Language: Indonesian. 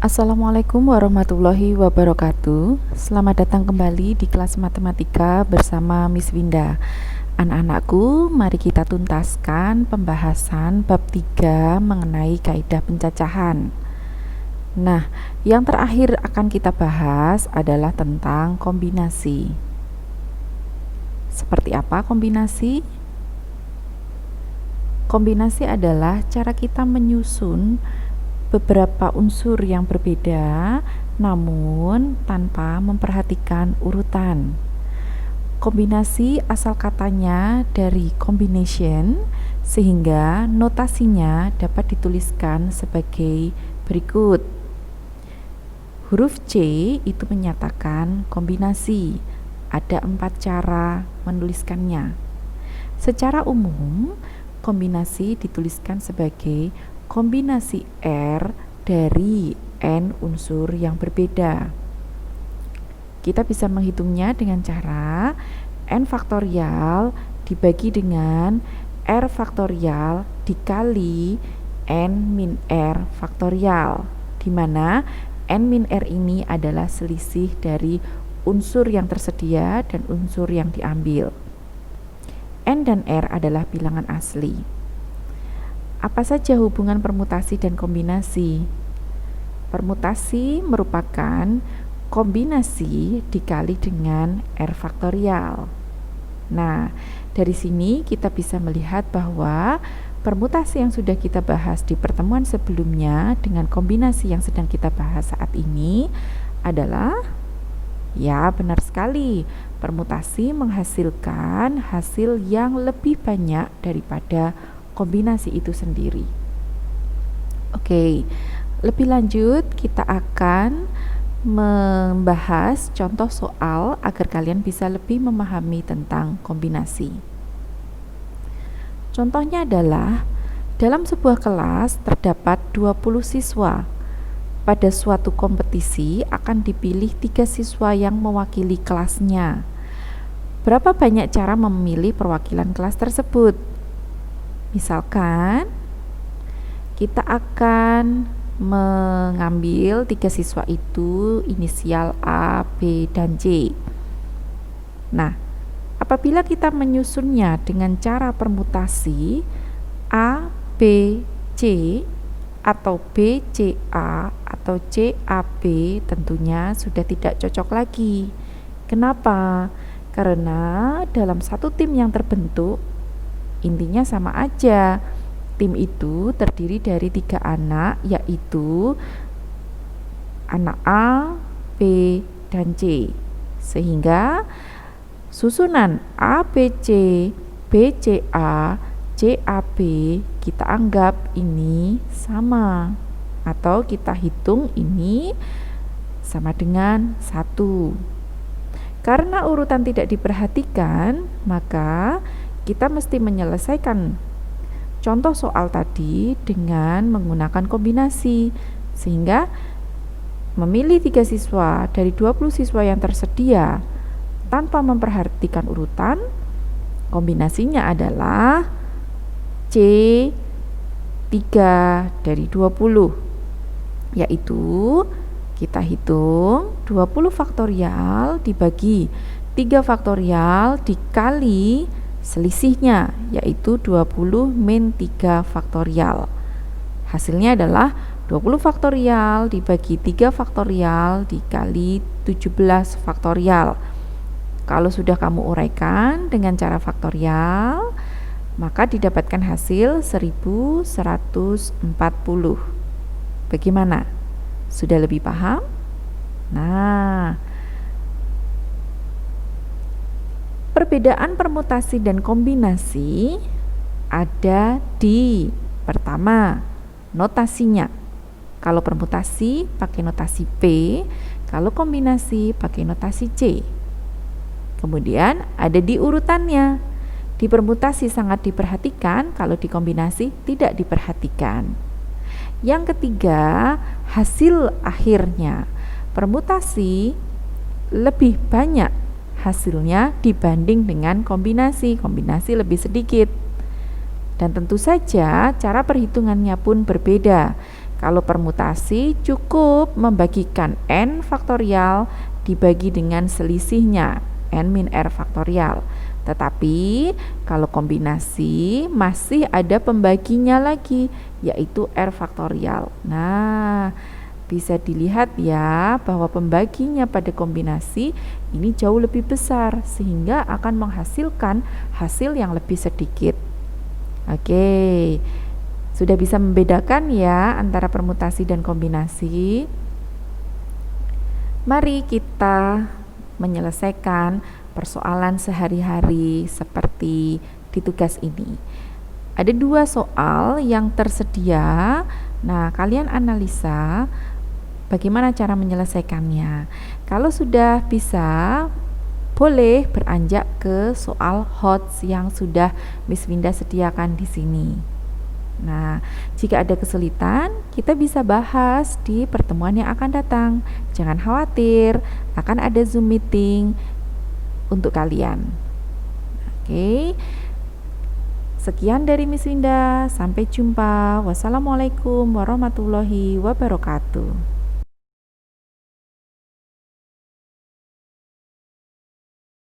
Assalamualaikum warahmatullahi wabarakatuh. Selamat datang kembali di kelas matematika bersama Miss Winda. Anak-anakku, mari kita tuntaskan pembahasan bab 3 mengenai kaidah pencacahan. Nah, yang terakhir akan kita bahas adalah tentang kombinasi. Seperti apa kombinasi? Kombinasi adalah cara kita menyusun beberapa unsur yang berbeda namun tanpa memperhatikan urutan. Kombinasi asal katanya dari combination sehingga notasinya dapat dituliskan sebagai berikut. Huruf C itu menyatakan kombinasi. Ada 4 cara menuliskannya. Secara umum, kombinasi dituliskan sebagai kombinasi R dari N unsur yang berbeda. Kita bisa menghitungnya dengan cara N faktorial dibagi dengan R faktorial dikali N min R faktorial, di mana N min R ini adalah selisih dari unsur yang tersedia dan unsur yang diambil. N dan R adalah bilangan asli. Apa saja hubungan permutasi dan kombinasi? Permutasi merupakan kombinasi dikali dengan R faktorial. Nah, dari sini kita bisa melihat bahwa permutasi yang sudah kita bahas di pertemuan sebelumnya dengan kombinasi yang sedang kita bahas saat ini adalah, ya benar sekali, permutasi menghasilkan hasil yang lebih banyak daripada kombinasi itu sendiri. Oke, lebih lanjut kita akan membahas contoh soal agar kalian bisa lebih memahami tentang kombinasi. Contohnya adalah dalam sebuah kelas terdapat 20 siswa. Pada suatu kompetisi akan dipilih 3 siswa yang mewakili kelasnya. Berapa banyak cara memilih perwakilan kelas tersebut? Misalkan kita akan mengambil 3 siswa itu inisial A, B, dan C. Nah, apabila kita menyusunnya dengan cara permutasi A, B, C atau B, C, A atau C, A, B tentunya sudah tidak cocok lagi. Kenapa? Karena dalam satu tim yang terbentuk intinya sama aja. Tim itu terdiri dari 3 anak, yaitu anak A, B, dan C. Sehingga susunan A, B, C, B, C, A, C, A, B kita anggap ini sama, atau kita hitung ini sama dengan 1. Karena urutan tidak diperhatikan, maka kita mesti menyelesaikan contoh soal tadi dengan menggunakan kombinasi, sehingga memilih 3 siswa dari 20 siswa yang tersedia tanpa memperhatikan urutan, kombinasinya adalah C 3 dari 20, yaitu kita hitung 20 faktorial dibagi 3 faktorial dikali selisihnya, yaitu 20 min 3 faktorial. Hasilnya adalah 20 faktorial dibagi 3 faktorial dikali 17 faktorial. Kalau sudah kamu uraikan dengan cara faktorial, maka didapatkan hasil 1140. Bagaimana? Sudah lebih paham? Nah, perbedaan permutasi dan kombinasi ada di pertama, notasinya. Kalau permutasi pakai notasi P, kalau kombinasi pakai notasi C. Kemudian ada di urutannya. Di permutasi sangat diperhatikan, kalau di kombinasi tidak diperhatikan. Yang ketiga, hasil akhirnya. Permutasi lebih banyak hasilnya dibanding dengan kombinasi. Kombinasi lebih sedikit. Dan tentu saja cara perhitungannya pun berbeda. Kalau permutasi cukup membagikan n faktorial dibagi dengan selisihnya n min r faktorial. Tetapi kalau kombinasi masih ada pembaginya lagi, yaitu r faktorial. Nah, bisa dilihat ya bahwa pembaginya pada kombinasi ini jauh lebih besar sehingga akan menghasilkan hasil yang lebih sedikit. Oke, sudah bisa membedakan ya antara permutasi dan kombinasi. Mari kita menyelesaikan persoalan sehari-hari seperti di tugas ini. Ada 2 soal yang tersedia. Nah, kalian analisa bagaimana cara menyelesaikannya. Kalau sudah bisa, boleh beranjak ke soal HOTS yang sudah Miss Winda sediakan di sini. Nah, jika ada kesulitan, kita bisa bahas di pertemuan yang akan datang. Jangan khawatir, akan ada Zoom meeting untuk kalian. Oke. Sekian dari Miss Winda, sampai jumpa. Wassalamualaikum warahmatullahi wabarakatuh.